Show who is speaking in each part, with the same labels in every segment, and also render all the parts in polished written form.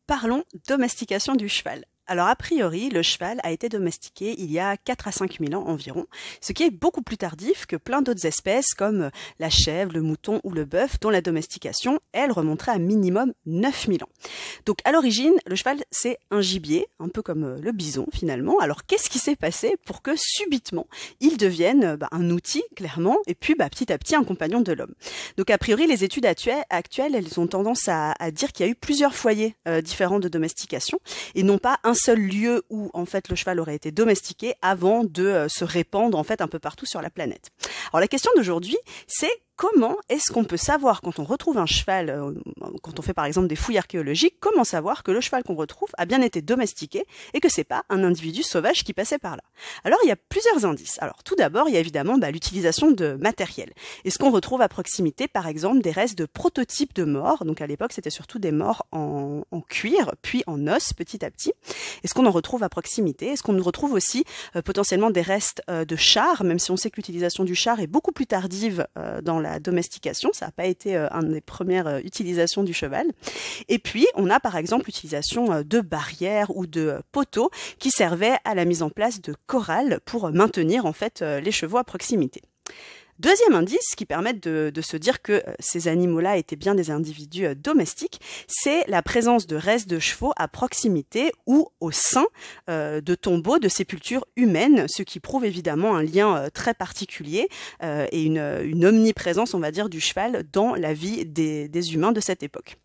Speaker 1: Parlons domestication du cheval. Alors a priori, le cheval a été domestiqué il y a 4 à 5 000 ans environ, ce qui est beaucoup plus tardif que plein d'autres espèces comme la chèvre, le mouton ou le bœuf, dont la domestication, elle, remonterait à minimum 9 000 ans. Donc à l'origine, le cheval c'est un gibier, un peu comme le bison finalement. Alors qu'est-ce qui s'est passé pour que subitement il devienne un outil clairement, et puis petit à petit un compagnon de l'homme? Donc a priori, les études actuelles, elles ont tendance à dire qu'il y a eu plusieurs foyers différents de domestication, et non pas un seul lieu où en fait le cheval aurait été domestiqué avant de se répandre en fait un peu partout sur la planète. Alors la question d'aujourd'hui, c'est comment est-ce qu'on peut savoir quand on retrouve un cheval, quand on fait par exemple des fouilles archéologiques, comment savoir que le cheval qu'on retrouve a bien été domestiqué et que c'est pas un individu sauvage qui passait par là? Alors il y a plusieurs indices. Alors tout d'abord, il y a évidemment l'utilisation de matériel. Est-ce qu'on retrouve à proximité par exemple des restes de prototypes de morts? Donc à l'époque c'était surtout des morts en cuir, puis en os petit à petit. Est-ce qu'on en retrouve à proximité? Est-ce qu'on retrouve aussi potentiellement des restes de chars, même si on sait que l'utilisation du char est beaucoup plus tardive dans la domestication, ça n'a pas été une des premières utilisations du cheval. Et puis, on a par exemple l'utilisation de barrières ou de poteaux qui servaient à la mise en place de corrals pour maintenir en fait les chevaux à proximité. Deuxième indice qui permet de se dire que ces animaux-là étaient bien des individus domestiques, c'est la présence de restes de chevaux à proximité ou au sein de tombeaux de sépultures humaines, ce qui prouve évidemment un lien très particulier et une omniprésence, on va dire, du cheval dans la vie des humains de cette époque.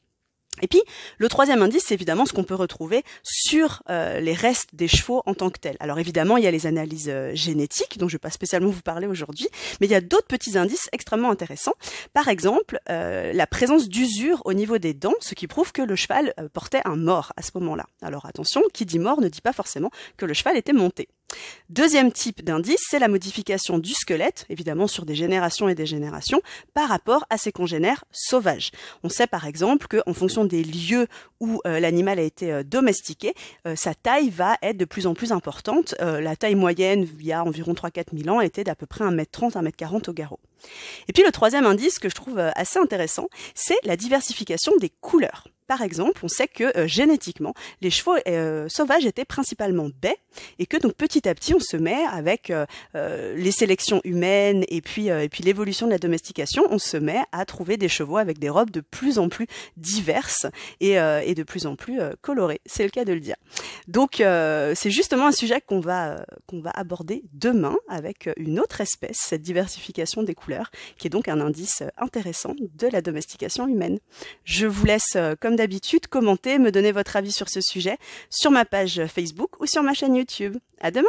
Speaker 1: Et puis, le troisième indice, c'est évidemment ce qu'on peut retrouver sur les restes des chevaux en tant que tels. Alors évidemment, il y a les analyses génétiques, dont je ne vais pas spécialement vous parler aujourd'hui, mais il y a d'autres petits indices extrêmement intéressants. Par exemple, la présence d'usure au niveau des dents, ce qui prouve que le cheval portait un mors à ce moment-là. Alors attention, qui dit mort ne dit pas forcément que le cheval était monté. Deuxième type d'indice, c'est la modification du squelette, évidemment sur des générations et des générations, par rapport à ses congénères sauvages. On sait par exemple qu'en fonction des lieux où l'animal a été domestiqué, sa taille va être de plus en plus importante. La taille moyenne, il y a environ 3-4 000 ans, était d'à peu près 1,30 m, 1,40 m au garrot. Et puis le troisième indice que je trouve assez intéressant, c'est la diversification des couleurs. Par exemple, on sait que génétiquement, les chevaux sauvages étaient principalement bais et que donc petit à petit, on se met avec les sélections humaines et puis l'évolution de la domestication, on se met à trouver des chevaux avec des robes de plus en plus diverses et de plus en plus colorées. C'est le cas de le dire. Donc, c'est justement un sujet qu'on va aborder demain avec une autre espèce, cette diversification des couleurs, qui est donc un indice intéressant de la domestication humaine. Je vous laisse, comme d'habitude, commenter, me donner votre avis sur ce sujet sur ma page Facebook ou sur ma chaîne YouTube. À demain!